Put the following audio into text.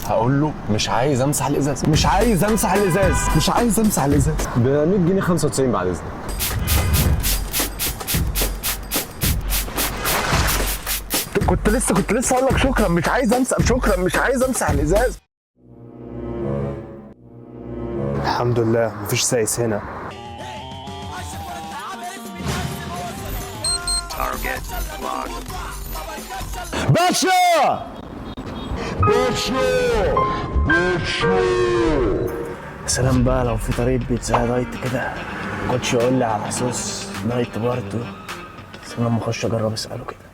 هقول له مش عايز امسح الازاز، مش عايز امسح الازاز، مش عايز امسح الازاز. ب 100 جنيه 95 بعد اذنك. كنت لسه اقول لك شكرا مش عايز امسح، شكرا مش عايز امسح الازاز. الحمد لله مفيش سايس هنا. باشا سلام بقى لو في طريقة بيتزا دايت كده كوتش يقول لي على صوص دايت برضه، بس انا لما اخش اجرب اساله كده.